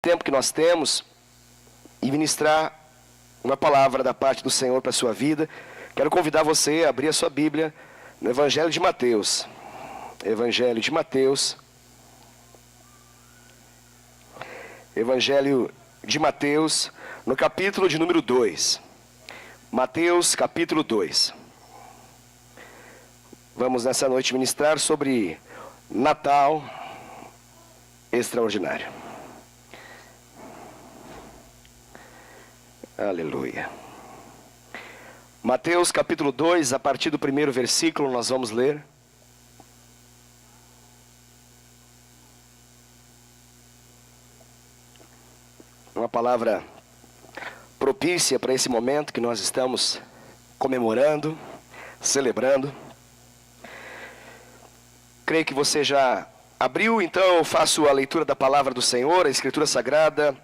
tempo que nós temos e ministrar uma palavra da parte do Senhor para a sua vida. Quero convidar você a abrir a sua Bíblia no Evangelho de Mateus. Evangelho de Mateus. Evangelho de Mateus, no capítulo de número 2. Mateus, capítulo 2. Vamos nessa noite ministrar sobre Natal extraordinário. Aleluia. Mateus capítulo 2, a partir do primeiro versículo nós vamos ler. Uma palavra propícia para esse momento que nós estamos comemorando, celebrando. Creio que você já abriu, então eu faço a leitura da palavra do Senhor. A Escritura Sagrada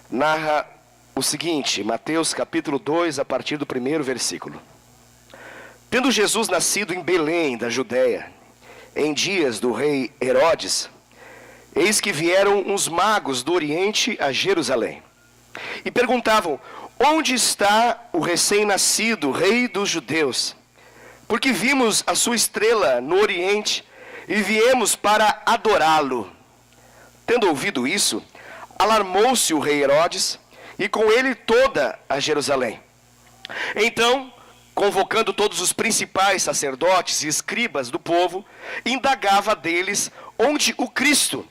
narra o seguinte, Mateus capítulo 2, a partir do primeiro versículo. Tendo Jesus nascido em Belém, da Judéia, em dias do rei Herodes, eis que vieram uns magos do Oriente a Jerusalém, e perguntavam, onde está o recém-nascido rei dos judeus? Porque vimos a sua estrela no Oriente, e viemos para adorá-lo. Tendo ouvido isso, alarmou-se o rei Herodes, e com ele toda a Jerusalém. Então, convocando todos os principais sacerdotes e escribas do povo, indagava deles onde o Cristo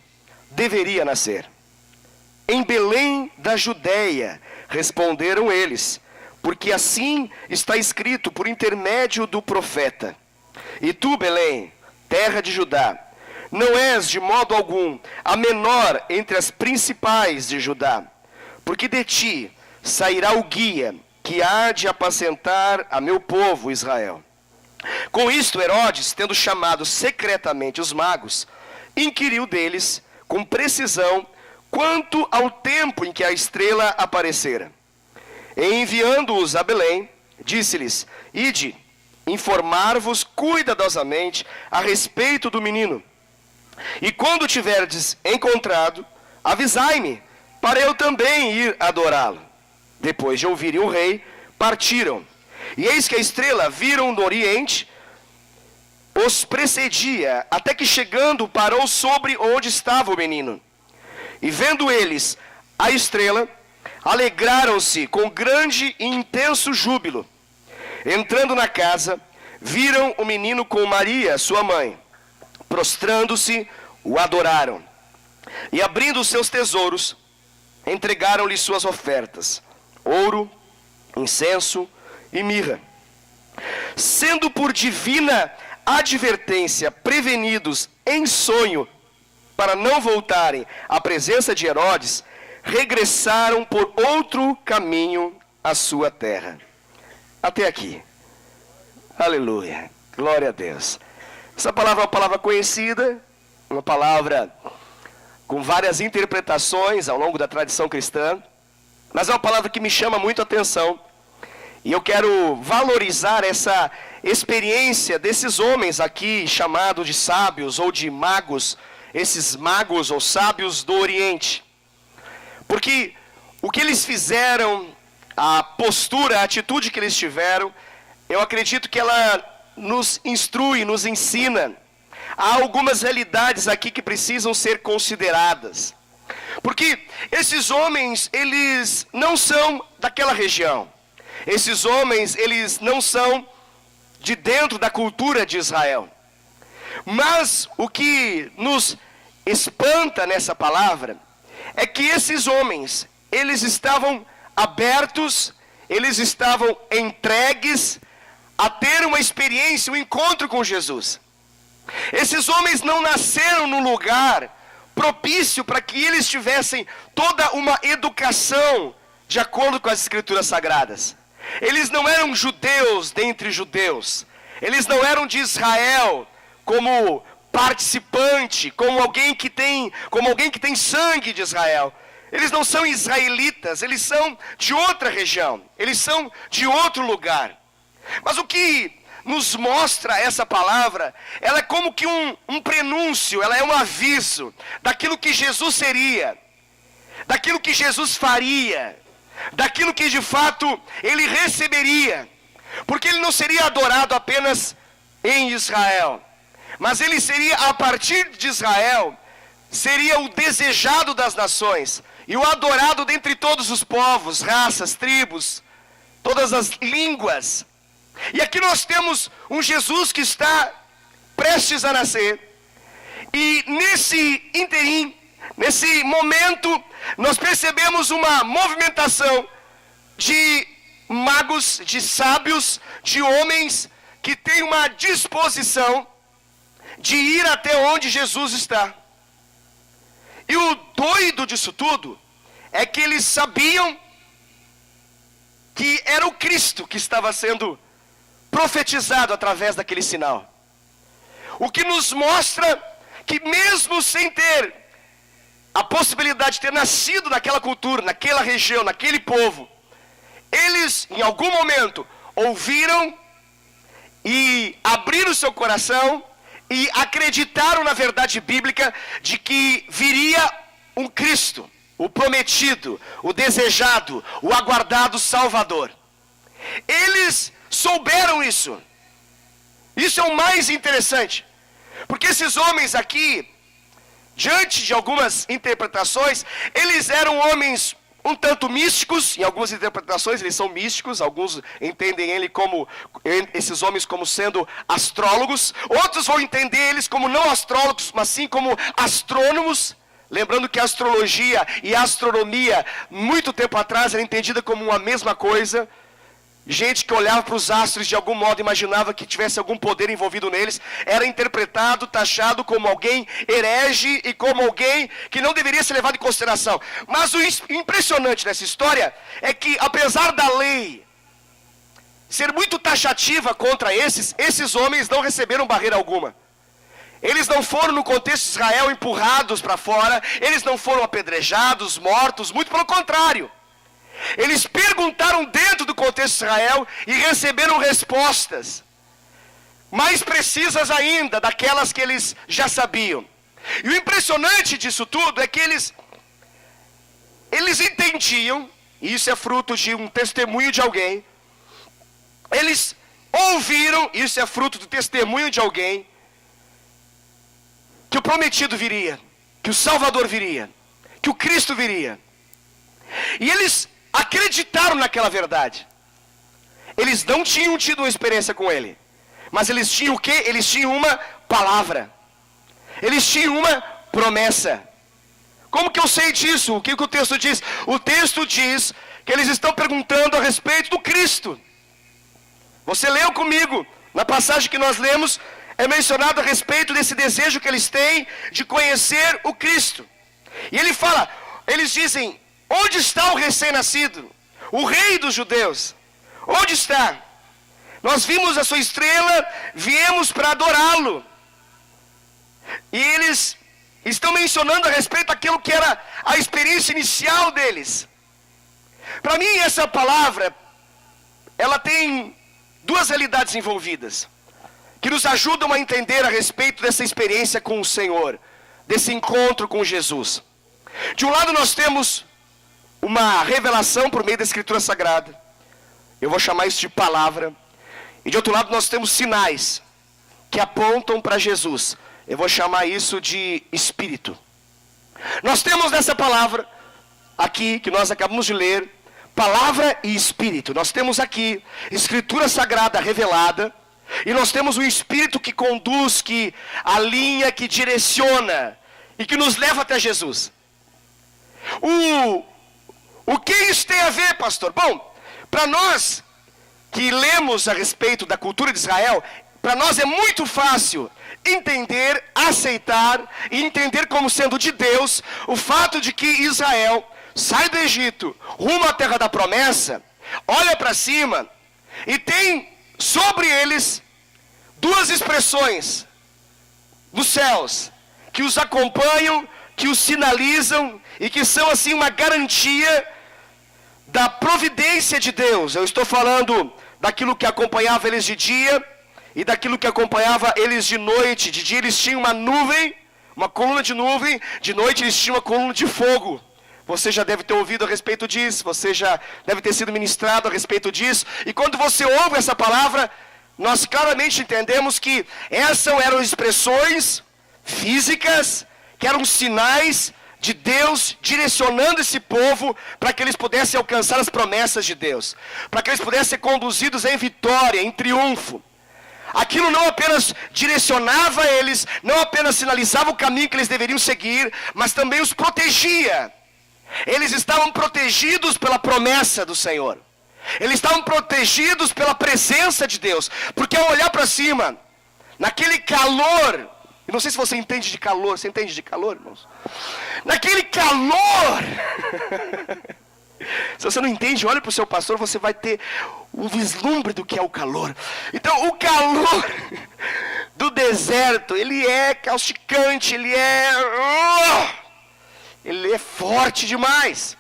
deveria nascer. Em Belém da Judéia, responderam eles, porque assim está escrito por intermédio do profeta. E tu, Belém, terra de Judá, não és de modo algum a menor entre as principais de Judá, porque de ti sairá o guia que há de apacentar a meu povo Israel. Com isto Herodes, tendo chamado secretamente os magos, inquiriu deles com precisão quanto ao tempo em que a estrela aparecera. E enviando-os a Belém, disse-lhes, ide, informar-vos cuidadosamente a respeito do menino. E quando tiverdes encontrado, avisai-me, para eu também ir adorá-lo. Depois de ouvirem o rei, partiram. E eis que a estrela viram no oriente, os precedia, até que chegando parou sobre onde estava o menino. E vendo eles a estrela, alegraram-se com grande e intenso júbilo. Entrando na casa, viram o menino com Maria, sua mãe. Prostrando-se, o adoraram. E abrindo os seus tesouros, entregaram-lhe suas ofertas, ouro, incenso e mirra. Sendo por divina advertência prevenidos em sonho, para não voltarem à presença de Herodes, regressaram por outro caminho à sua terra. Até aqui. Aleluia. Glória a Deus. Essa palavra é uma palavra conhecida, uma palavra com várias interpretações ao longo da tradição cristã, mas é uma palavra que me chama muito a atenção. E eu quero valorizar essa experiência desses homens aqui, chamados de sábios ou de magos, esses magos ou sábios do Oriente. Porque o que eles fizeram, a postura, a atitude que eles tiveram, eu acredito que ela nos instrui, nos ensina. Há algumas realidades aqui que precisam ser consideradas. Porque esses homens, eles não são daquela região. Esses homens, eles não são de dentro da cultura de Israel. Mas o que nos espanta nessa palavra é que esses homens, eles estavam abertos, eles estavam entregues a ter uma experiência, um encontro com Jesus. Esses homens não nasceram num lugar propício para que eles tivessem toda uma educação de acordo com as Escrituras Sagradas. Eles não eram judeus dentre judeus. Eles não eram de Israel como participante, como alguém que tem sangue de Israel. Eles não são israelitas, eles são de outra região, eles são de outro lugar. Mas o que nos mostra essa palavra, ela é como que um prenúncio, ela é um aviso daquilo que Jesus seria. daquilo que Jesus faria, daquilo que de fato ele receberia, porque ele não seria adorado apenas em Israel, mas ele seria, a partir de Israel, seria o desejado das nações, e o adorado dentre todos os povos, raças, tribos, todas as línguas. E aqui nós temos um Jesus que está prestes a nascer, e nesse interim, nesse momento, nós percebemos uma movimentação de magos, de sábios, de homens que têm uma disposição de ir até onde Jesus está. E o doido disso tudo é que eles sabiam que era o Cristo que estava sendo profetizado através daquele sinal. O que nos mostra que mesmo sem ter a possibilidade de ter nascido naquela cultura, naquela região, naquele povo, eles em algum momento ouviram e abriram seu coração e acreditaram na verdade bíblica de que viria um Cristo, o prometido, o desejado, o aguardado Salvador. Eles souberam isso. Isso é o mais interessante, porque esses homens aqui, diante de algumas interpretações, eles eram homens um tanto místicos. Em algumas interpretações eles são místicos, alguns entendem esses homens como sendo astrólogos, outros vão entender eles como não astrólogos, mas sim como astrônomos. Lembrando que a astrologia e a astronomia, muito tempo atrás, era entendida como uma mesma coisa. Gente que olhava para os astros de algum modo, imaginava que tivesse algum poder envolvido neles, era interpretado, taxado como alguém herege e como alguém que não deveria ser levado em consideração. Mas o impressionante nessa história é que, apesar da lei ser muito taxativa contra esses homens não receberam barreira alguma. Eles não foram, no contexto de Israel, empurrados para fora, eles não foram apedrejados, mortos, muito pelo contrário. Eles perguntaram dentro do contexto de Israel e receberam respostas mais precisas ainda daquelas que eles já sabiam. E o impressionante disso tudo é que eles entendiam, e isso é fruto de um testemunho de alguém, eles ouviram, isso é fruto do testemunho de alguém, que o prometido viria, que o Salvador viria, que o Cristo viria. E eles acreditaram naquela verdade. Eles não tinham tido uma experiência com ele, mas eles tinham o quê? Eles tinham uma palavra. Eles tinham uma promessa. Como que eu sei disso? O que o texto diz? O texto diz que eles estão perguntando a respeito do Cristo. Você leu comigo, na passagem que nós lemos, é mencionado a respeito desse desejo que eles têm de conhecer o Cristo. E ele fala, eles dizem: onde está o recém-nascido? O rei dos judeus? Onde está? Nós vimos a sua estrela, viemos para adorá-lo. E eles estão mencionando a respeito daquilo que era a experiência inicial deles. Para mim, essa palavra, ela tem duas realidades envolvidas, que nos ajudam a entender a respeito dessa experiência com o Senhor, desse encontro com Jesus. De um lado nós temos uma revelação por meio da Escritura Sagrada, eu vou chamar isso de palavra. E de outro lado nós temos sinais que apontam para Jesus, eu vou chamar isso de Espírito. Nós temos nessa palavra aqui, que nós acabamos de ler, palavra e Espírito. Nós temos aqui Escritura Sagrada revelada, e nós temos o Espírito que conduz, que alinha, que direciona e que nos leva até Jesus. O que isso tem a ver, pastor? Bom, para nós que lemos a respeito da cultura de Israel, para nós é muito fácil entender, aceitar e entender como sendo de Deus o fato de que Israel sai do Egito rumo à terra da promessa, olha para cima e tem sobre eles duas expressões dos céus que os acompanham, que os sinalizam e que são assim uma garantia da providência de Deus. Eu estou falando daquilo que acompanhava eles de dia e daquilo que acompanhava eles de noite. De dia eles tinham uma nuvem, uma coluna de nuvem, de noite eles tinham uma coluna de fogo. Você já deve ter ouvido a respeito disso, você já deve ter sido ministrado a respeito disso. E quando você ouve essa palavra, nós claramente entendemos que essas eram expressões físicas, que eram sinais de Deus direcionando esse povo para que eles pudessem alcançar as promessas de Deus, para que eles pudessem ser conduzidos em vitória, em triunfo. Aquilo não apenas direcionava eles, não apenas sinalizava o caminho que eles deveriam seguir, mas também os protegia. Eles estavam protegidos pela promessa do Senhor. Eles estavam protegidos pela presença de Deus. Porque ao olhar para cima, naquele calor, eu não sei se você entende de calor, você entende de calor, irmãos? Naquele calor, se você não entende, olhe para o seu pastor, você vai ter o vislumbre do que é o calor. Então, o calor do deserto, ele é causticante, ele é forte demais.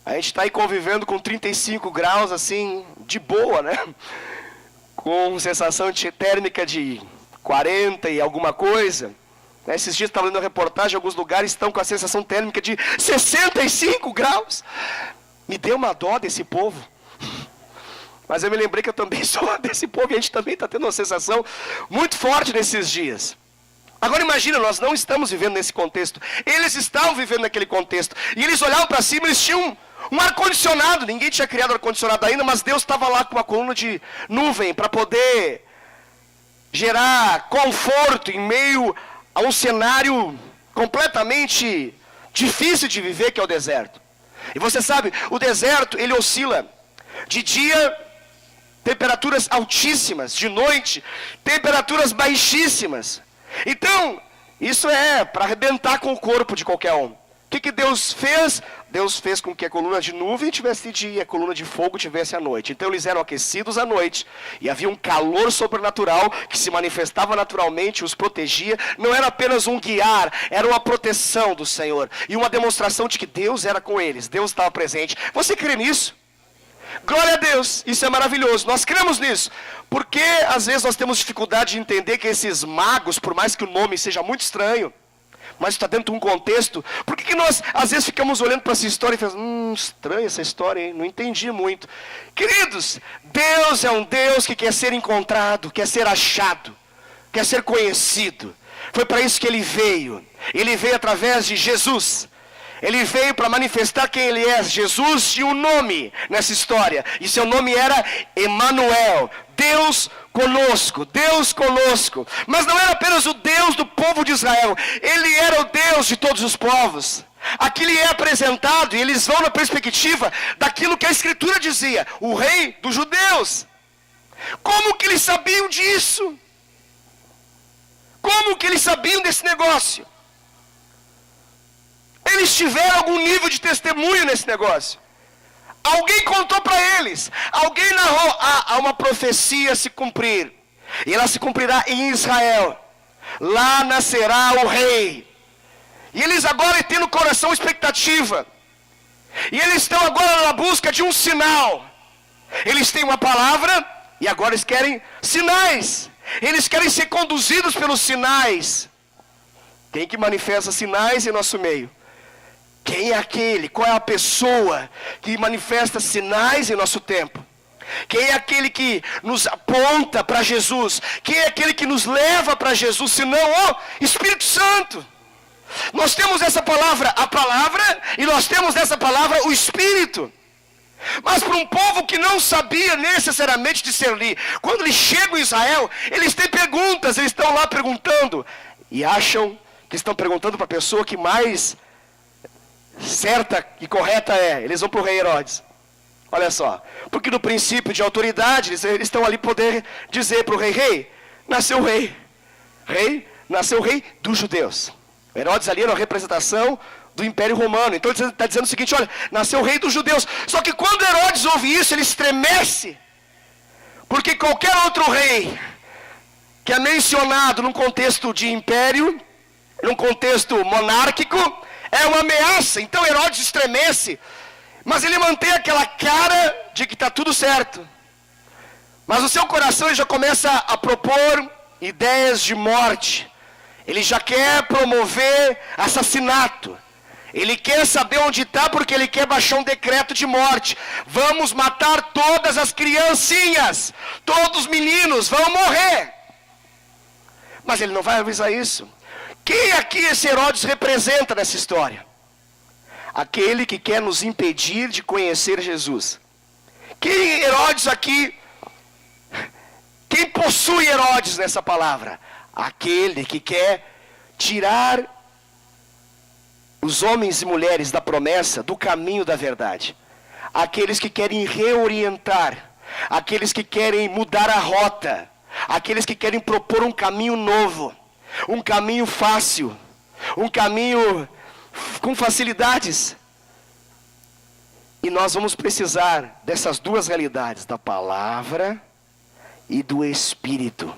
A gente está aí convivendo com 35 graus, assim, de boa, né? Com sensação térmica de 40 e alguma coisa. Esses dias estava lendo uma reportagem, alguns lugares estão com a sensação térmica de 65 graus. Me deu uma dó desse povo. Mas eu me lembrei que eu também sou desse povo e a gente também está tendo uma sensação muito forte nesses dias. Agora imagina, nós não estamos vivendo nesse contexto. Eles estavam vivendo naquele contexto. E eles olhavam para cima, eles tinham um ar-condicionado. Ninguém tinha criado ar-condicionado ainda, mas Deus estava lá com uma coluna de nuvem para poder gerar conforto em meio a um cenário completamente difícil de viver, que é o deserto. E você sabe, o deserto, ele oscila. De dia, temperaturas altíssimas. De noite, temperaturas baixíssimas. Então, isso é para arrebentar com o corpo de qualquer um. O que Deus fez? Deus fez com que a coluna de nuvem tivesse de dia, a coluna de fogo tivesse à noite. Então eles eram aquecidos à noite. E havia um calor sobrenatural que se manifestava naturalmente, os protegia. Não era apenas um guiar, era uma proteção do Senhor. E uma demonstração de que Deus era com eles, Deus estava presente. Você crê nisso? Glória a Deus, isso é maravilhoso, nós cremos nisso. Porque às vezes nós temos dificuldade de entender que esses magos, por mais que o nome seja muito estranho, mas está dentro de um contexto. Por que nós às vezes ficamos olhando para essa história e falamos, estranha essa história, hein? Não entendi muito. Queridos, Deus é um Deus que quer ser encontrado, quer ser achado, quer ser conhecido. Foi para isso que Ele veio. Ele veio através de Jesus. Ele veio para manifestar quem Ele é. Jesus tinha um nome nessa história. E seu nome era Emanuel. Deus conosco. Deus conosco. Mas não era apenas o Deus do povo de Israel. Ele era o Deus de todos os povos. Aqui Ele é apresentado e eles vão na perspectiva daquilo que a Escritura dizia. O rei dos judeus. Como que eles sabiam disso? Como que eles sabiam desse negócio? Eles tiveram algum nível de testemunho nesse negócio. Alguém contou para eles. Alguém narrou. Há uma profecia se cumprir. E ela se cumprirá em Israel. Lá nascerá o rei. E eles agora têm no coração expectativa. E eles estão agora na busca de um sinal. Eles têm uma palavra e agora eles querem sinais. Eles querem ser conduzidos pelos sinais. Quem que manifesta sinais em nosso meio? Quem é aquele? Qual é a pessoa que manifesta sinais em nosso tempo? Quem é aquele que nos aponta para Jesus? Quem é aquele que nos leva para Jesus? Senão o Espírito Santo. Nós temos essa palavra, a palavra, e nós temos nessa palavra o Espírito. Mas para um povo que não sabia necessariamente discernir, quando eles chegam em Israel, eles têm perguntas, eles estão lá perguntando, e acham que estão perguntando para a pessoa que mais certa e correta é. Eles vão para o rei Herodes. Olha só, porque no princípio de autoridade, eles estão ali poder dizer para o rei, nasceu o rei, nasceu o rei dos judeus. Herodes ali era uma representação do Império Romano. Então ele está dizendo o seguinte, olha, nasceu o rei dos judeus. Só que quando Herodes ouve isso, ele estremece, porque qualquer outro rei que é mencionado num contexto de império, num contexto monárquico, é uma ameaça. Então Herodes estremece, mas ele mantém aquela cara de que está tudo certo. Mas no seu coração ele já começa a propor ideias de morte. Ele já quer promover assassinato. Ele quer saber onde está porque ele quer baixar um decreto de morte. Vamos matar todas as criancinhas. Todos os meninos vão morrer. Mas ele não vai avisar isso. Quem aqui esse Herodes representa nessa história? Aquele que quer nos impedir de conhecer Jesus. Quem Herodes aqui? Quem possui Herodes nessa palavra? Aquele que quer tirar os homens e mulheres da promessa, do caminho da verdade. Aqueles que querem reorientar. Aqueles que querem mudar a rota. Aqueles que querem propor um caminho novo. Um caminho fácil. Um caminho com facilidades. E nós vamos precisar dessas duas realidades, da palavra e do Espírito.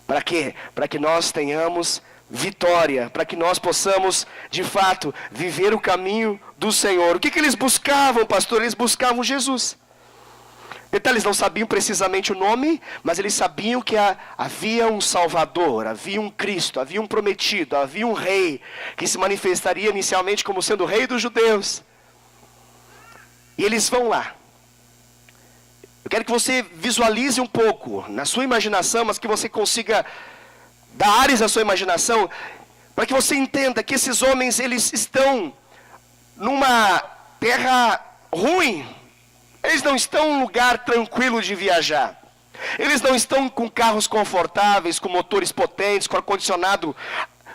Para quê? Para que nós tenhamos vitória, para que nós possamos, de fato, viver o caminho do Senhor. O que eles buscavam, pastor? Eles buscavam Jesus. Detalhe, eles não sabiam precisamente o nome, mas eles sabiam que havia um Salvador, havia um Cristo, havia um prometido, havia um rei, que se manifestaria inicialmente como sendo o rei dos judeus. E eles vão lá. Eu quero que você visualize um pouco, na sua imaginação, mas que você consiga dar ares à sua imaginação, para que você entenda que esses homens, eles estão numa terra ruim. Eles não estão em um lugar tranquilo de viajar. Eles não estão com carros confortáveis, com motores potentes, com ar-condicionado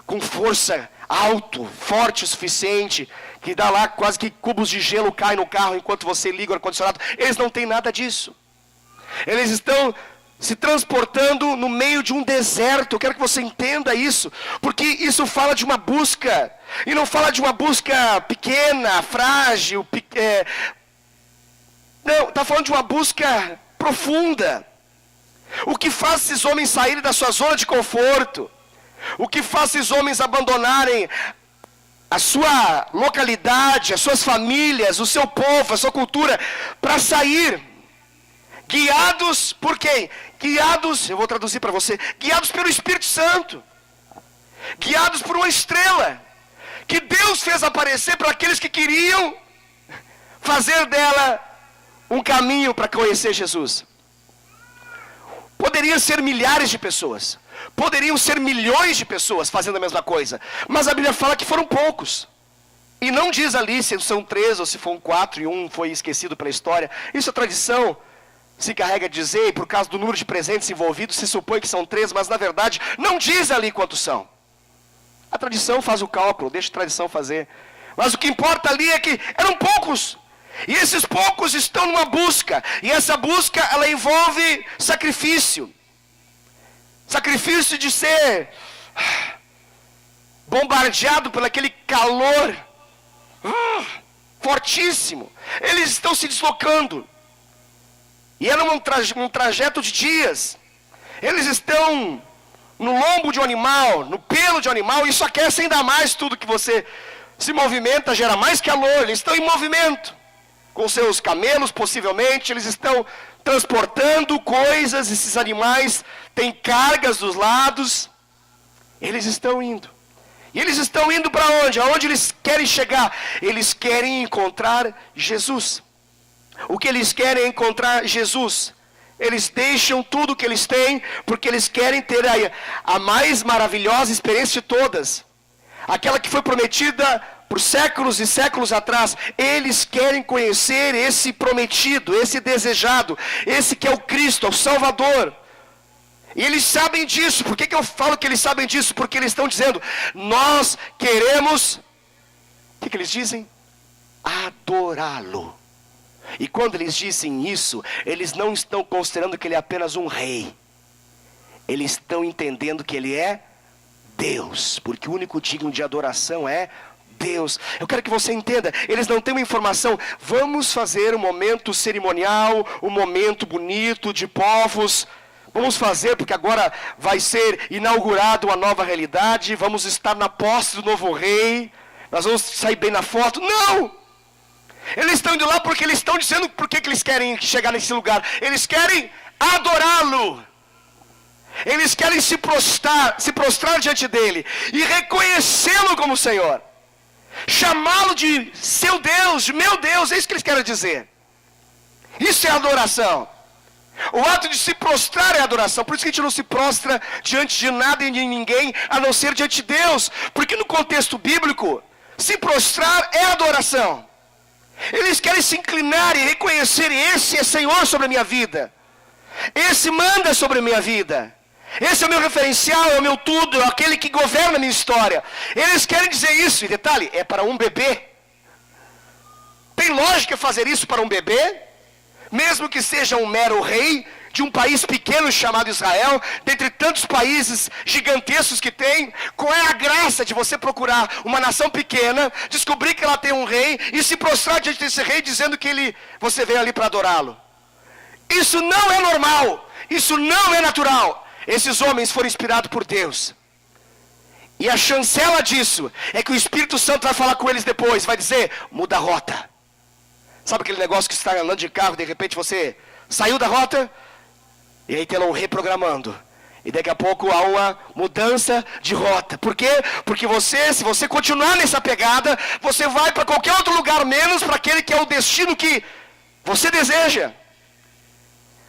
com força alto, forte o suficiente, que dá lá quase que cubos de gelo caem no carro enquanto você liga o ar-condicionado. Eles não têm nada disso. Eles estão se transportando no meio de um deserto. Eu quero que você entenda isso, porque isso fala de uma busca, e não fala de uma busca pequena, frágil, não, está falando de uma busca profunda. O que faz esses homens saírem da sua zona de conforto? O que faz esses homens abandonarem a sua localidade, as suas famílias, o seu povo, a sua cultura, para sair? Guiados por quem? Guiados, eu vou traduzir para você, guiados pelo Espírito Santo. Guiados por uma estrela, que Deus fez aparecer para aqueles que queriam fazer dela um caminho para conhecer Jesus. Poderiam ser milhares de pessoas, poderiam ser milhões de pessoas fazendo a mesma coisa, mas a Bíblia fala que foram poucos. E não diz ali se são 3 ou se foram 4 e um foi esquecido pela história. Isso é tradição, se carrega a dizer, e por causa do número de presentes envolvidos, se supõe que são 3, mas na verdade não diz ali quantos são. A tradição faz o cálculo, deixa a tradição fazer. Mas o que importa ali é que eram poucos. E esses poucos estão numa busca. E essa busca, ela envolve sacrifício. Sacrifício de ser bombardeado por aquele calor fortíssimo. Eles estão se deslocando. E era um trajeto de dias. Eles estão no lombo de um animal, no pelo de um animal. Isso aquece ainda mais tudo que você se movimenta, gera mais calor. Eles estão em movimento. Com seus camelos, possivelmente, eles estão transportando coisas. Esses animais têm cargas dos lados. Eles estão indo. E eles estão indo para onde? Aonde eles querem chegar? Eles querem encontrar Jesus. O que eles querem é encontrar Jesus. Eles deixam tudo que eles têm, porque eles querem ter a mais maravilhosa experiência de todas. Aquela que foi prometida por séculos e séculos atrás. Eles querem conhecer esse prometido, esse desejado, esse que é o Cristo, é o Salvador. E eles sabem disso. Por que eu falo que eles sabem disso? Porque eles estão dizendo, nós queremos, o que eles dizem? Adorá-lo. E quando eles dizem isso, eles não estão considerando que ele é apenas um rei. Eles estão entendendo que ele é Deus, porque o único digno de adoração é Deus. Eu quero que você entenda, eles não têm uma informação. Vamos fazer um momento cerimonial, um momento bonito de povos. Vamos fazer, porque agora vai ser inaugurada uma nova realidade. Vamos estar na posse do novo rei. Nós vamos sair bem na foto. Não! Eles estão indo lá porque eles estão dizendo por que eles querem chegar nesse lugar. Eles querem adorá-lo. Eles querem se prostrar diante dele e reconhecê-lo como Senhor. chamá-lo de seu Deus, de meu Deus, é isso que eles querem dizer. Isso é adoração. O ato de se prostrar é adoração. Por isso que a gente não se prostra diante de nada e de ninguém, a não ser diante de Deus. Porque no contexto bíblico, se prostrar é adoração. Eles querem se inclinar e reconhecer: esse é Senhor sobre a minha vida, esse manda sobre a minha vida, esse é o meu referencial, é o meu tudo, é aquele que governa a minha história. Eles querem dizer isso, e detalhe, é para um bebê. Tem lógica fazer isso para um bebê? Mesmo que seja um mero rei de um país pequeno chamado Israel, dentre tantos países gigantescos que tem, qual é a graça de você procurar uma nação pequena, descobrir que ela tem um rei e se prostrar diante desse rei dizendo que você veio ali para adorá-lo? Isso não é normal, isso não é natural. Esses homens foram inspirados por Deus. E a chancela disso é que o Espírito Santo vai falar com eles depois, vai dizer: muda a rota. Sabe aquele negócio que você está andando de carro, de repente você saiu da rota, e aí tem lá um reprogramando. E daqui a pouco há uma mudança de rota. Por quê? Porque se você continuar nessa pegada, você vai para qualquer outro lugar, menos para aquele que é o destino que você deseja.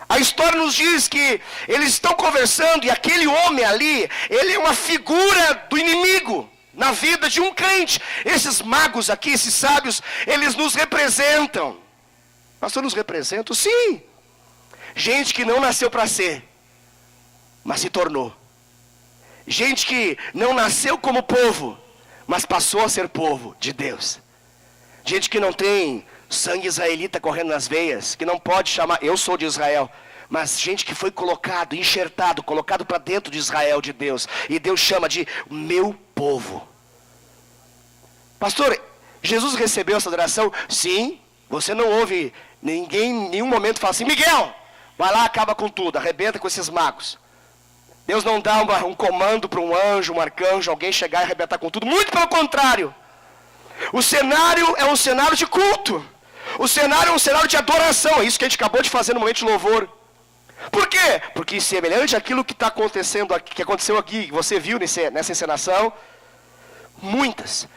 A história nos diz que eles estão conversando, e aquele homem ali, ele é uma figura do inimigo na vida de um crente. Esses magos aqui, esses sábios, eles nos representam. Pastor, nos representam? Sim. Gente que não nasceu para ser, mas se tornou. Gente que não nasceu como povo, mas passou a ser povo de Deus. Gente que não tem sangue israelita correndo nas veias, que não pode chamar, eu sou de Israel, mas gente que foi colocado, enxertado, colocado para dentro de Israel, de Deus. E Deus chama de meu povo. Pastor, Jesus recebeu essa adoração? Sim. Você não ouve ninguém em nenhum momento falar assim: Miguel, vai lá, acaba com tudo, arrebenta com esses magos. Deus não dá um comando para um anjo, um arcanjo, alguém chegar e arrebentar com tudo. Muito pelo contrário. O cenário é um cenário de culto. O cenário é um cenário de adoração. É isso que a gente acabou de fazer no momento de louvor. Por quê? Porque semelhante àquilo que está acontecendo aqui, que aconteceu aqui, que você viu nessa encenação, muitas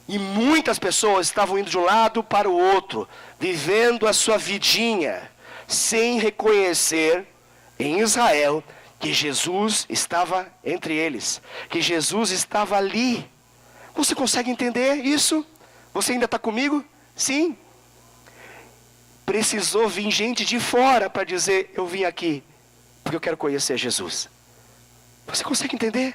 e muitas pessoas estavam indo de um lado para o outro, vivendo a sua vidinha, sem reconhecer em Israel que Jesus estava entre eles, que Jesus estava ali. Você consegue entender isso? Você ainda está comigo? Sim. Precisou vir gente de fora para dizer: eu vim aqui porque eu quero conhecer Jesus. Você consegue entender?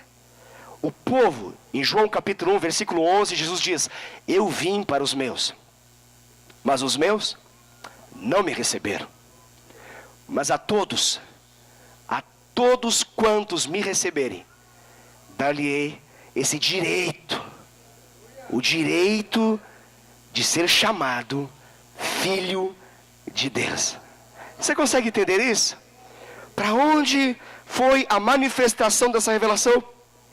O povo, em João capítulo 1, versículo 11, Jesus diz: eu vim para os meus, mas os meus não me receberam. Mas a todos quantos me receberem, dar-lhe-ei esse direito, o direito de ser chamado filho de Deus. Você consegue entender isso? Para onde foi a manifestação dessa revelação?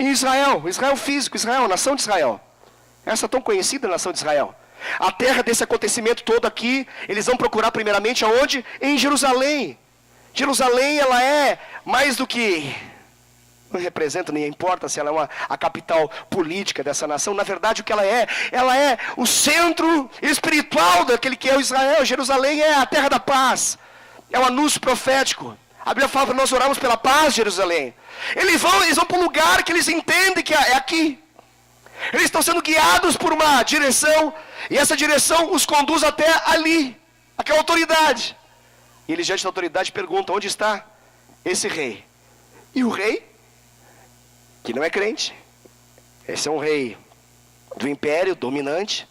Em Israel, Israel físico, Israel, a nação de Israel. Essa tão conhecida nação de Israel. A terra desse acontecimento todo aqui, eles vão procurar primeiramente aonde? Em Jerusalém. Jerusalém, ela é mais do que, não representa, nem importa se ela é a capital política dessa nação. Na verdade, o que ela é o centro espiritual daquele que é o Israel. Jerusalém é a terra da paz, é o anúncio profético. A Bíblia fala para nós orarmos pela paz de Jerusalém. Eles vão para um lugar que eles entendem que é aqui. Eles estão sendo guiados por uma direção, e essa direção os conduz até ali, aquela autoridade. E eles, diante da autoridade, perguntam: onde está esse rei? E o rei, que não é crente, esse é um rei do império dominante,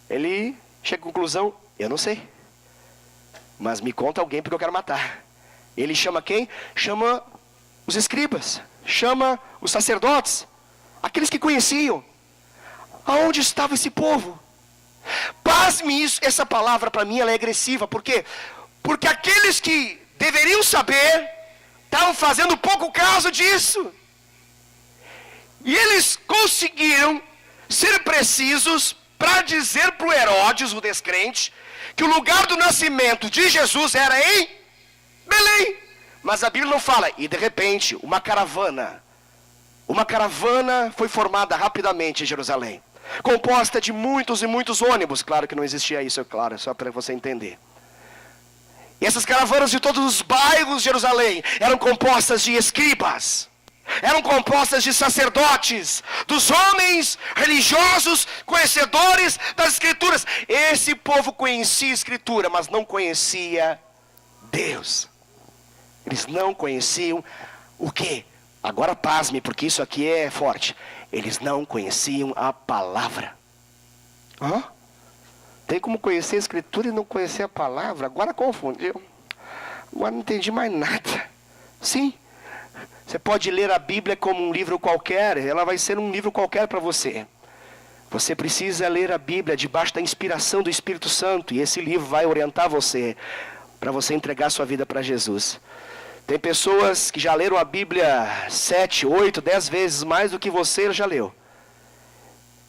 ele chega à conclusão: eu não sei, mas me conta alguém porque eu quero matar. Ele chama quem? Chama os escribas, chama os sacerdotes, aqueles que conheciam. Aonde estava esse povo? Pasme isso, essa palavra para mim ela é agressiva. Por quê? Porque aqueles que deveriam saber estavam fazendo pouco caso disso. E eles conseguiram ser precisos para dizer para o Herodes, o descrente, que o lugar do nascimento de Jesus era em Belém. Mas a Bíblia não fala. E de repente, uma caravana foi formada rapidamente em Jerusalém. composta de muitos e muitos ônibus. Claro que não existia isso, é claro, só para você entender. E essas caravanas de todos os bairros de Jerusalém eram compostas de escribas, eram compostas de sacerdotes, dos homens religiosos, conhecedores das escrituras. Esse povo conhecia a escritura, mas não conhecia Deus. Eles não conheciam o quê? Agora pasme, porque isso aqui é forte. Eles não conheciam a palavra. Tem como conhecer a escritura e não conhecer a palavra? Agora confundiu. Agora não entendi mais nada. Sim, você pode ler a Bíblia como um livro qualquer. Ela vai ser um livro qualquer para você. Você precisa ler a Bíblia debaixo da inspiração do Espírito Santo. E esse livro vai orientar você, para você entregar sua vida para Jesus. Tem pessoas que já leram a Bíblia 7, 8, 10 vezes mais do que você já leu.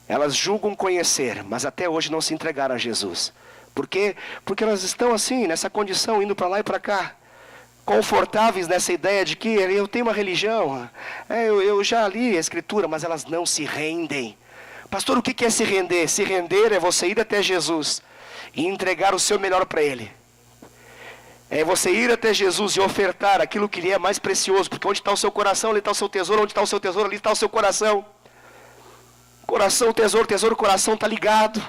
Elas julgam conhecer, mas até hoje não se entregaram a Jesus. Por quê? Porque elas estão assim, nessa condição, indo para lá e para cá, confortáveis nessa ideia de que eu tenho uma religião, eu já li a Escritura, mas elas não se rendem. Pastor, o que é se render? Se render é você ir até Jesus e entregar o seu melhor para Ele. É você ir até Jesus e ofertar aquilo que lhe é mais precioso. Porque onde está o seu coração, ali está o seu tesouro. Onde está o seu tesouro, ali está o seu coração. Coração, tesouro, coração está ligado.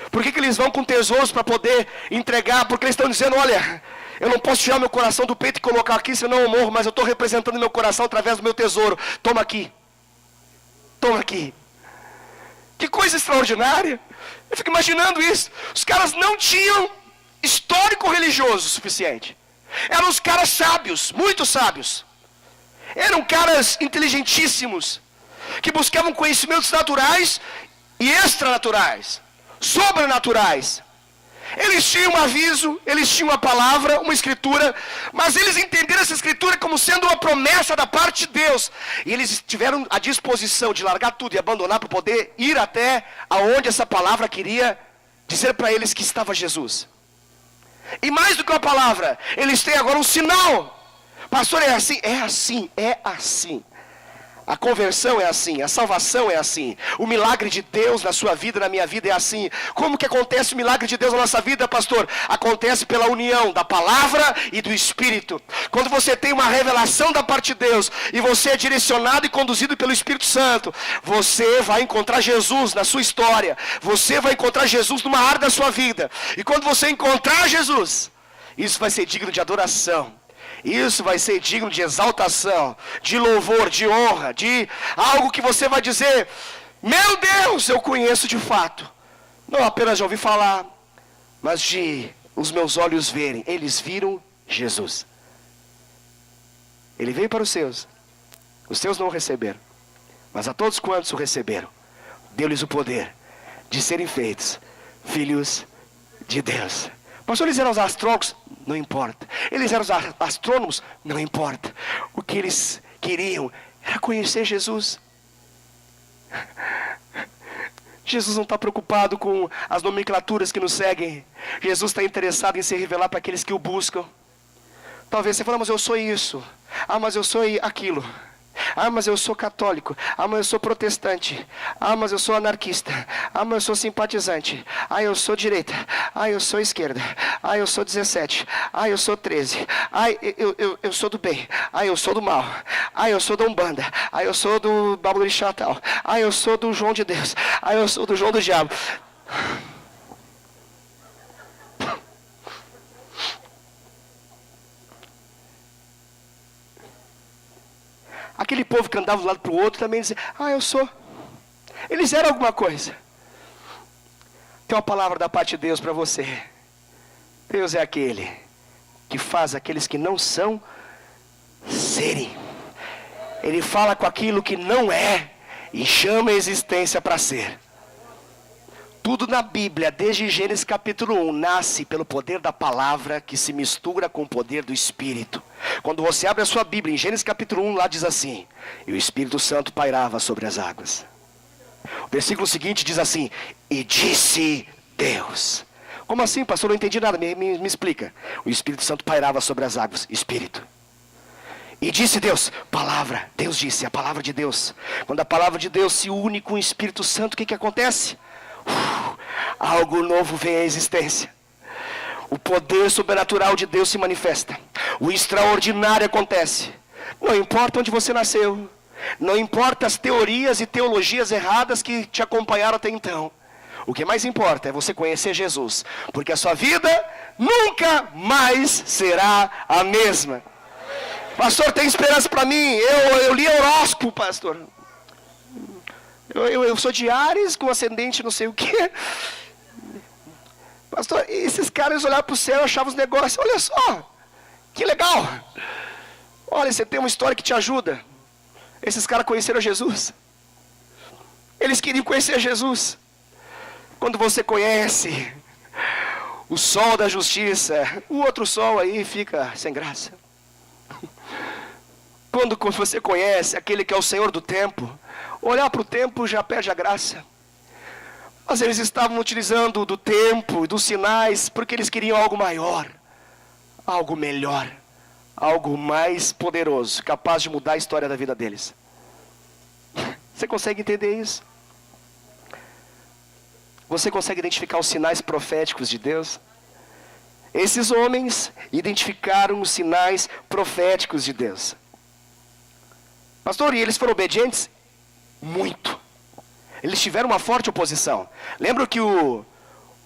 Por que eles vão com tesouros para poder entregar? Porque eles estão dizendo, olha, eu não posso tirar meu coração do peito e colocar aqui, senão eu morro. Mas eu estou representando meu coração através do meu tesouro. Toma aqui. Toma aqui. Que coisa extraordinária. Eu fico imaginando isso. Os caras não tinham histórico religioso suficiente. Eram os caras sábios, muito sábios. Eram caras inteligentíssimos, que buscavam conhecimentos naturais e extranaturais, sobrenaturais. Eles tinham um aviso, eles tinham uma palavra, uma escritura, mas eles entenderam essa escritura como sendo uma promessa da parte de Deus. E eles tiveram a disposição de largar tudo e abandonar para poder ir até aonde essa palavra queria dizer para eles que estava Jesus. E mais do que uma palavra, eles têm agora um sinal. Pastor, é assim? É assim, é assim. A conversão é assim, a salvação é assim. O milagre de Deus na sua vida, na minha vida é assim. Como que acontece o milagre de Deus na nossa vida, pastor? Acontece pela união da palavra e do Espírito. Quando você tem uma revelação da parte de Deus e você é direcionado e conduzido pelo Espírito Santo, você vai encontrar Jesus na sua história. Você vai encontrar Jesus numa área da sua vida. E quando você encontrar Jesus, isso vai ser digno de adoração. Isso vai ser digno de exaltação, de louvor, de honra, de algo que você vai dizer, meu Deus, eu conheço de fato. Não apenas de ouvir falar, mas de os meus olhos verem. Eles viram Jesus. Ele veio para os seus não o receberam. Mas a todos quantos o receberam, deu-lhes o poder de serem feitos filhos de Deus. Pastor, eles eram os astrólogos? Não importa. Eles eram os astrônomos? Não importa. O que eles queriam era conhecer Jesus. Jesus não está preocupado com as nomenclaturas que nos seguem. Jesus está interessado em se revelar para aqueles que o buscam. Talvez você fale, mas eu sou isso. Ah, mas eu sou aquilo. Ah, mas eu sou católico. Ah, mas eu sou protestante. Ah, mas eu sou anarquista. Ah, mas eu sou simpatizante. Ah, eu sou direita. Ah, eu sou esquerda. Ah, eu sou 17. Ah, eu sou 13. Ah, eu sou do bem. Ah, eu sou do mal. Ah, eu sou da Umbanda. Ah, eu sou do Babalorixá tal. Ah, eu sou do João de Deus. Ah, eu sou do João do Diabo. Aquele povo que andava de um lado para o outro também dizia, eu sou. Eles eram alguma coisa. Tem uma palavra da parte de Deus para você. Deus é aquele que faz aqueles que não são serem. Ele fala com aquilo que não é e chama a existência para ser. Tudo na Bíblia, desde Gênesis capítulo 1, nasce pelo poder da palavra que se mistura com o poder do Espírito. Quando você abre a sua Bíblia, em Gênesis capítulo 1, lá diz assim, e o Espírito Santo pairava sobre as águas. O versículo seguinte diz assim, e disse Deus. Como assim, pastor? Não entendi nada, me explica. O Espírito Santo pairava sobre as águas, Espírito. E disse Deus, palavra, Deus disse, a palavra de Deus. Quando a palavra de Deus se une com o Espírito Santo, o que acontece? Algo novo vem à existência. O poder sobrenatural de Deus se manifesta. O extraordinário acontece. Não importa onde você nasceu. Não importa as teorias e teologias erradas que te acompanharam até então. O que mais importa é você conhecer Jesus. Porque a sua vida nunca mais será a mesma. Pastor, tem esperança para mim? Eu li horóscopo, pastor. Eu sou de Áries com ascendente não sei o que. Pastor, esses caras olhavam para o céu e achavam os negócios. Olha só, que legal. Olha, você tem uma história que te ajuda. Esses caras conheceram Jesus. Eles queriam conhecer Jesus. Quando você conhece o sol da justiça, o outro sol aí fica sem graça. Quando você conhece aquele que é o Senhor do tempo, olhar para o tempo já perde a graça. Mas eles estavam utilizando do tempo, dos sinais, porque eles queriam algo maior, algo melhor, algo mais poderoso, capaz de mudar a história da vida deles. Você consegue entender isso? Você consegue identificar os sinais proféticos de Deus? Esses homens identificaram os sinais proféticos de Deus. Pastor, e eles foram obedientes? Muito. Eles tiveram uma forte oposição. Lembra que o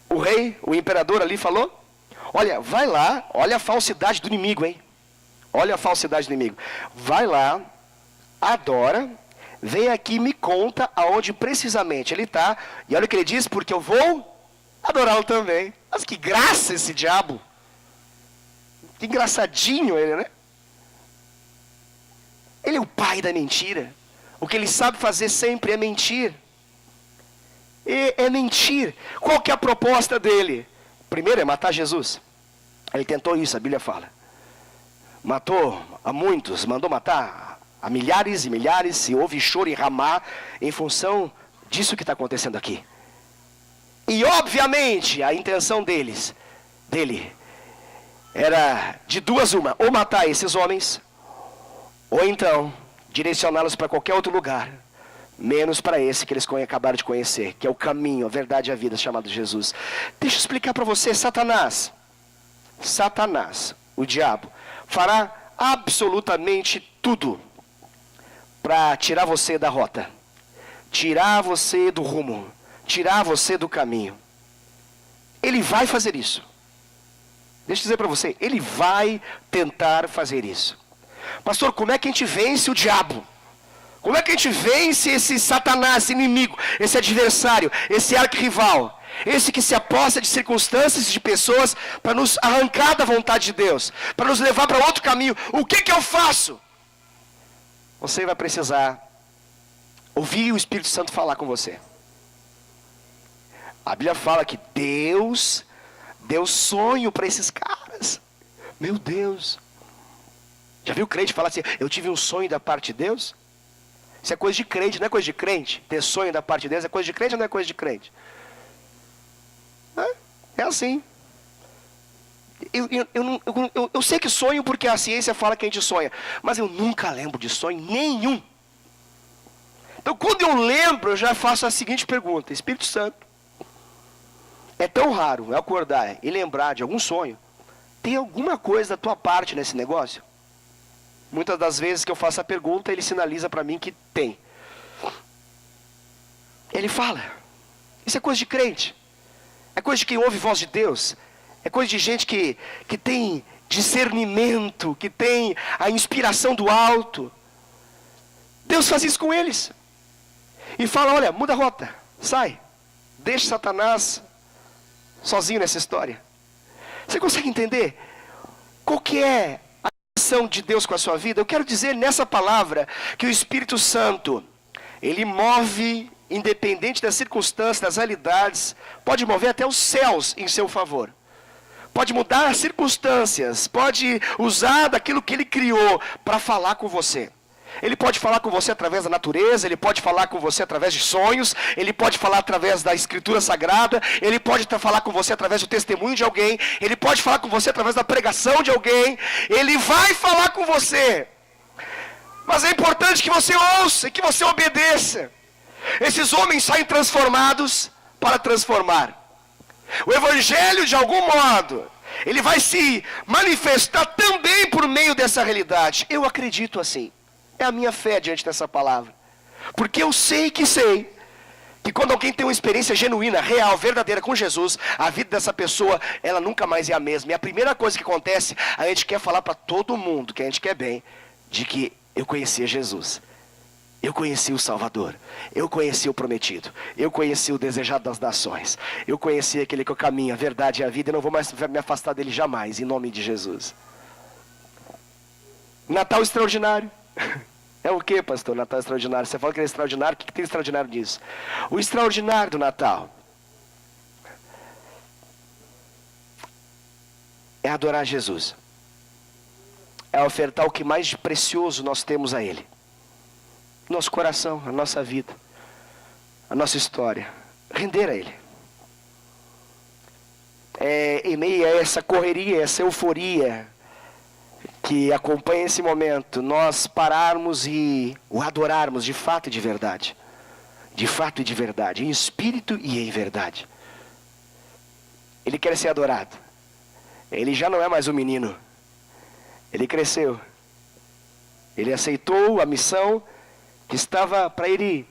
rei, o imperador ali falou? Olha, vai lá, olha a falsidade do inimigo, hein? Olha a falsidade do inimigo. Vai lá, adora, vem aqui e me conta aonde precisamente ele está. E olha o que ele diz, porque eu vou adorá-lo também. Mas que graça esse diabo. Que engraçadinho ele, né? Ele é o pai da mentira. O que ele sabe fazer sempre é mentir. É mentir. Qual que é a proposta dele? Primeiro é matar Jesus. Ele tentou isso, a Bíblia fala. Matou a muitos, mandou matar a milhares e milhares, e houve choro e ramar em função disso que está acontecendo aqui. E obviamente a intenção dele era de duas uma, ou matar esses homens, ou então direcioná-los para qualquer outro lugar, menos para esse que eles acabaram de conhecer, que é o caminho, a verdade e a vida, chamado Jesus. Deixa eu explicar para você. Satanás, o diabo, fará absolutamente tudo para tirar você da rota, tirar você do rumo, tirar você do caminho. Ele vai fazer isso. Deixa eu dizer para você, ele vai tentar fazer isso. Pastor, como é que a gente vence o diabo? Como é que a gente vence esse Satanás, esse inimigo, esse adversário, esse arquirrival? Esse que se aposta de circunstâncias, de pessoas, para nos arrancar da vontade de Deus, para nos levar para outro caminho. O que eu faço? Você vai precisar ouvir o Espírito Santo falar com você. A Bíblia fala que Deus deu sonho para esses caras. Meu Deus. Já viu crente falar assim, eu tive um sonho da parte de Deus? Isso é coisa de crente, não é coisa de crente. Ter sonho da parte de Deus é coisa de crente ou não é coisa de crente? É assim. Eu sei que sonho porque a ciência fala que a gente sonha, mas eu nunca lembro de sonho nenhum. Então quando eu lembro, eu já faço a seguinte pergunta: Espírito Santo, é tão raro eu acordar e lembrar de algum sonho, tem alguma coisa da tua parte nesse negócio? Muitas das vezes que eu faço a pergunta, ele sinaliza para mim que tem. Ele fala. Isso é coisa de crente. É coisa de quem ouve voz de Deus. É coisa de gente que tem discernimento, que tem a inspiração do alto. Deus faz isso com eles. E fala, olha, muda a rota, sai. Deixa Satanás sozinho nessa história. Você consegue entender qual que é a ação de Deus com a sua vida? Eu quero dizer nessa palavra que o Espírito Santo, ele move, independente das circunstâncias, das realidades, pode mover até os céus em seu favor. Pode mudar as circunstâncias, pode usar daquilo que ele criou para falar com você. Ele pode falar com você através da natureza, ele pode falar com você através de sonhos, ele pode falar através da escritura sagrada, ele pode falar com você através do testemunho de alguém, ele pode falar com você através da pregação de alguém, ele vai falar com você. Mas é importante que você ouça, que você obedeça. Esses homens saem transformados para transformar. O Evangelho, de algum modo, ele vai se manifestar também por meio dessa realidade. Eu acredito assim. É a minha fé diante dessa palavra. Porque eu sei que quando alguém tem uma experiência genuína, real, verdadeira com Jesus, a vida dessa pessoa, ela nunca mais é a mesma. E a primeira coisa que acontece, a gente quer falar para todo mundo que a gente quer bem, de que eu conhecia Jesus. Eu conheci o Salvador, eu conheci o prometido, eu conheci o desejado das nações, eu conheci aquele que é o caminho, a verdade e a vida, e não vou mais me afastar dele jamais, em nome de Jesus. Natal extraordinário. É o que, pastor, Natal extraordinário? Você fala que ele é extraordinário, o que tem extraordinário nisso? O extraordinário do Natal é adorar Jesus. É ofertar o que mais de precioso nós temos a Ele. Nosso coração, a nossa vida, a nossa história, render a Ele. Em meio a essa correria, essa euforia que acompanha esse momento, nós pararmos e o adorarmos de fato e de verdade. De fato e de verdade, em espírito e em verdade. Ele quer ser adorado. Ele já não é mais um menino. Ele cresceu. Ele aceitou a missão que estava para ele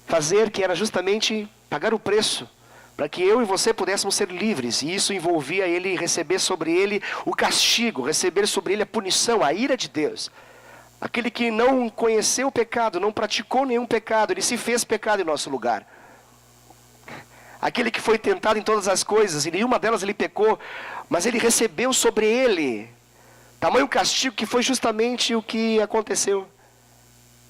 fazer, que era justamente pagar o preço, para que eu e você pudéssemos ser livres, e isso envolvia ele receber sobre ele o castigo, receber sobre ele a punição, a ira de Deus. Aquele que não conheceu o pecado, não praticou nenhum pecado, ele se fez pecado em nosso lugar. Aquele que foi tentado em todas as coisas, e nenhuma delas ele pecou, mas ele recebeu sobre ele tamanho castigo que foi justamente o que aconteceu.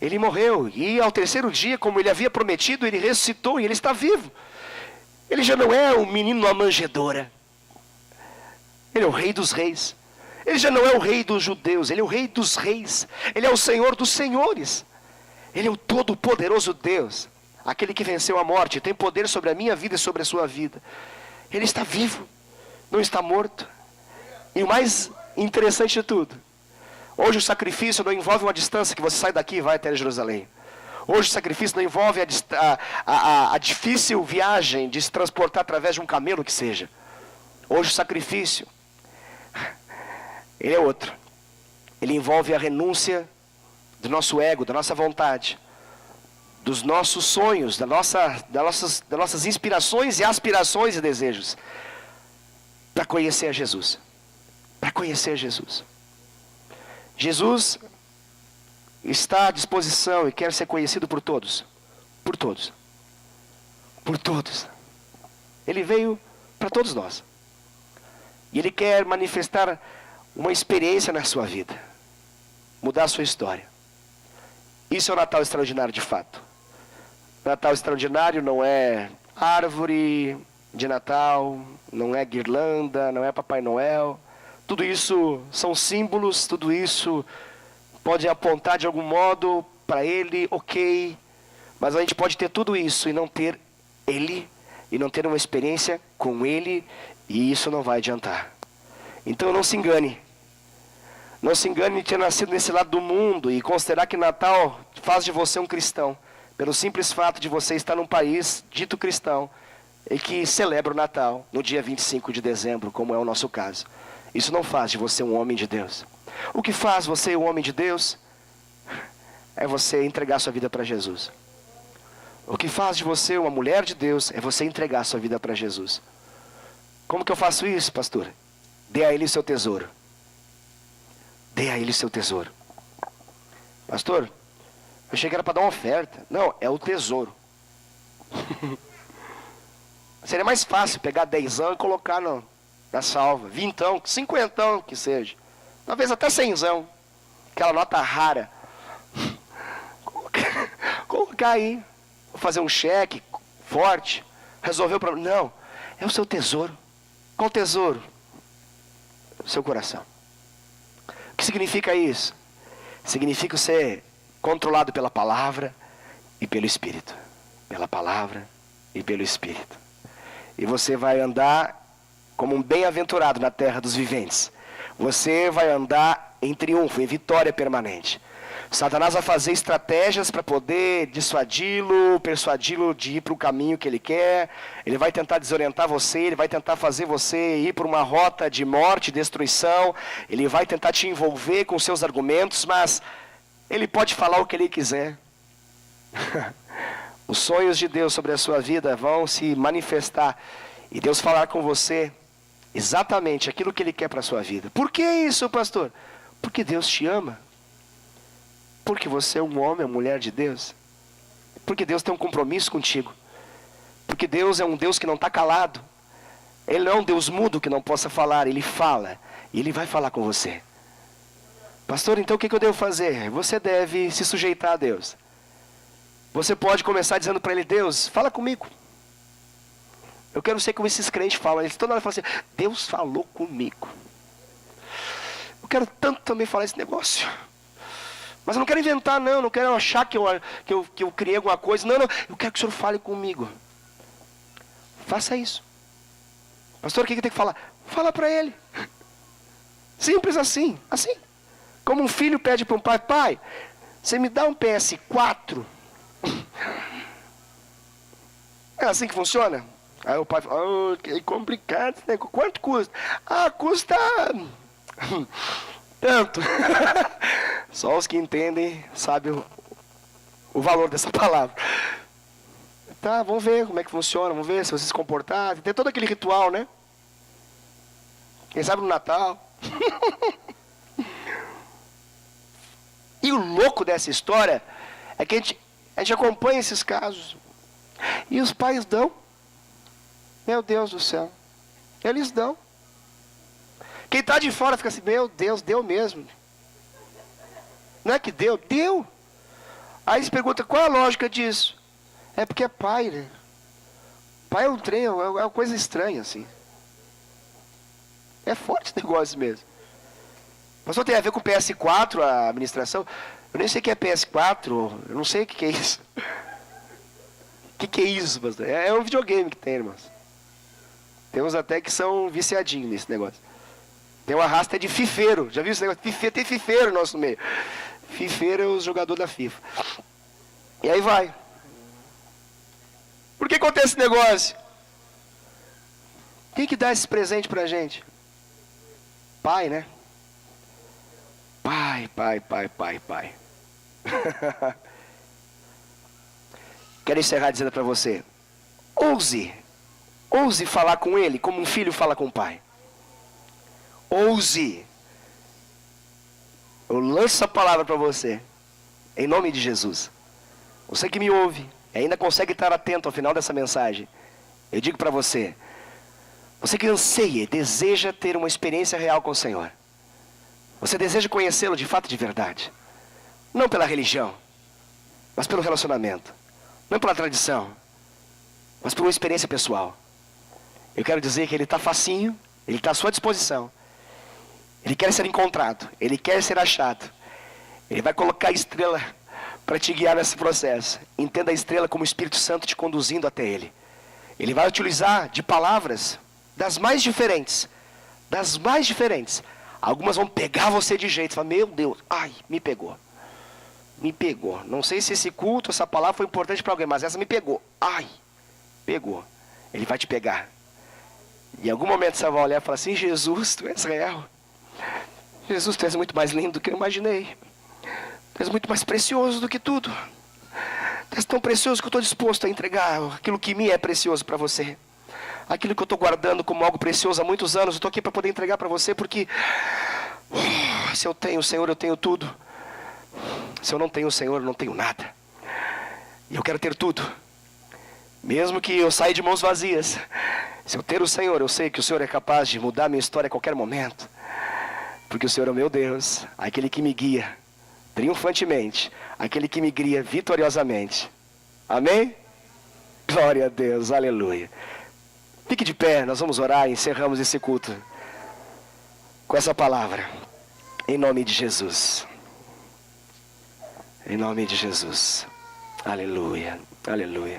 Ele morreu, e ao terceiro dia, como ele havia prometido, ele ressuscitou, e ele está vivo. Ele já não é um menino numa manjedoura. Ele é o rei dos reis. Ele já não é o rei dos judeus, ele é o rei dos reis. Ele é o Senhor dos senhores. Ele é o todo-poderoso Deus. Aquele que venceu a morte, tem poder sobre a minha vida e sobre a sua vida. Ele está vivo, não está morto. E o mais interessante de tudo, hoje o sacrifício não envolve uma distância que você sai daqui e vai até Jerusalém. Hoje o sacrifício não envolve a difícil viagem de se transportar através de um camelo que seja. Hoje o sacrifício, ele é outro. Ele envolve a renúncia do nosso ego, da nossa vontade, dos nossos sonhos, das nossas inspirações e aspirações e desejos, para conhecer a Jesus. Para conhecer Jesus. Jesus está à disposição e quer ser conhecido por todos. Por todos. Por todos. Ele veio para todos nós. E Ele quer manifestar uma experiência na sua vida. Mudar a sua história. Isso é o Natal extraordinário de fato. Natal extraordinário não é árvore de Natal, não é guirlanda, não é Papai Noel. Tudo isso são símbolos, tudo isso pode apontar de algum modo para Ele, ok. Mas a gente pode ter tudo isso e não ter Ele, e não ter uma experiência com Ele, e isso não vai adiantar. Então não se engane. Não se engane de ter nascido nesse lado do mundo e considerar que Natal faz de você um cristão. Pelo simples fato de você estar num país dito cristão e que celebra o Natal no dia 25 de dezembro, como é o nosso caso. Isso não faz de você um homem de Deus. O que faz você um homem de Deus é você entregar sua vida para Jesus. O que faz de você uma mulher de Deus é você entregar sua vida para Jesus. Como que eu faço isso, pastor? Dê a Ele o seu tesouro. Dê a Ele o seu tesouro. Pastor, eu achei que era para dar uma oferta. Não, é o tesouro. Seria mais fácil pegar 10 e colocar na salva. 20, 50 que seja. Talvez até 100. Aquela nota rara. Colocar aí. Vou fazer um cheque forte. Resolver o problema. Não, é o seu tesouro. Qual tesouro? O seu coração. O que significa isso? Significa ser controlado pela palavra e pelo Espírito. Pela palavra e pelo Espírito. E você vai andar como um bem-aventurado na terra dos viventes. Você vai andar em triunfo, em vitória permanente. Satanás vai fazer estratégias para poder dissuadi-lo, persuadi-lo de ir para o caminho que ele quer. Ele vai tentar desorientar você, ele vai tentar fazer você ir por uma rota de morte, destruição. Ele vai tentar te envolver com seus argumentos, mas ele pode falar o que ele quiser. Os sonhos de Deus sobre a sua vida vão se manifestar e Deus falar com você exatamente aquilo que Ele quer para a sua vida. Por que isso, pastor? Porque Deus te ama. Porque você é um homem, uma mulher de Deus. Porque Deus tem um compromisso contigo. Porque Deus é um Deus que não está calado. Ele não é um Deus mudo que não possa falar. Ele fala. E Ele vai falar com você. Pastor, então o que eu devo fazer? Você deve se sujeitar a Deus. Você pode começar dizendo para Ele: Deus, fala comigo. Eu quero ser como esses crentes falam. Eles toda hora falam assim: Deus falou comigo. Eu quero tanto também falar esse negócio. Mas eu não quero inventar, não. Não quero achar que eu criei alguma coisa. Não. Eu quero que o Senhor fale comigo. Faça isso. Pastor, o que tem que falar? Fala para Ele. Simples assim. Assim. Como um filho pede para um pai: Pai, você me dá um PS4? É assim que funciona? Aí o pai fala: oh, que complicado, né? Quanto custa? Ah, custa tanto. Só os que entendem sabem o valor dessa palavra. Tá, vamos ver como é que funciona, vamos ver se você se comportar. Tem todo aquele ritual, né? Quem sabe no Natal. E o louco dessa história é que a gente acompanha esses casos. E os pais dão. Meu Deus do céu. Eles dão. Quem está de fora fica assim: meu Deus, deu mesmo. Não é que deu? Deu. Aí se pergunta: qual a lógica disso? É porque é pai, né? Pai é um trem, é uma coisa estranha assim. É forte esse negócio mesmo. Mas só tem a ver com PS4, a administração. Eu nem sei o que é PS4, eu não sei o que é isso. O que é isso, pastor? É um videogame que tem, irmãos. Tem uns até que são viciadinhos nesse negócio. Tem uma raça de fifeiro. Já viu esse negócio? Tem fifeiro no nosso meio. Fifeiro é o jogador da FIFA. E aí vai. Por que acontece esse negócio? Quem que dá esse presente pra gente? Pai, né? Pai. Quero encerrar dizendo para você: ouse falar com Ele como um filho fala com o pai. Ouse. Eu lanço a palavra para você, em nome de Jesus. Você que me ouve e ainda consegue estar atento ao final dessa mensagem, eu digo para você: você que anseia, deseja ter uma experiência real com o Senhor, você deseja conhecê-lo de fato, de verdade, não pela religião, mas pelo relacionamento, não pela tradição, mas por uma experiência pessoal. Eu quero dizer que Ele está facinho, Ele está à sua disposição. Ele quer ser encontrado, Ele quer ser achado. Ele vai colocar a estrela para te guiar nesse processo. Entenda a estrela como o Espírito Santo te conduzindo até Ele. Ele vai utilizar de palavras das mais diferentes. Algumas vão pegar você de jeito. Fala: meu Deus, ai, me pegou. Não sei se esse culto, essa palavra foi importante para alguém, mas essa me pegou. Ai, pegou. Ele vai te pegar. E em algum momento você vai olhar e falar assim: Jesus, Tu és real. Jesus, Tu és muito mais lindo do que eu imaginei. Tu és muito mais precioso do que tudo. Tu és tão precioso que eu estou disposto a entregar aquilo que me é precioso para você. Aquilo que eu estou guardando como algo precioso há muitos anos, eu estou aqui para poder entregar para você, porque se eu tenho o Senhor, eu tenho tudo. Se eu não tenho o Senhor, eu não tenho nada. E eu quero ter tudo. Mesmo que eu saia de mãos vazias, se eu ter o Senhor, eu sei que o Senhor é capaz de mudar a minha história a qualquer momento. Porque o Senhor é o meu Deus, aquele que me guia triunfantemente, aquele que me guia vitoriosamente. Amém? Glória a Deus, aleluia. Fique de pé, nós vamos orar e encerramos esse culto com essa palavra. Em nome de Jesus. Em nome de Jesus. Aleluia, aleluia.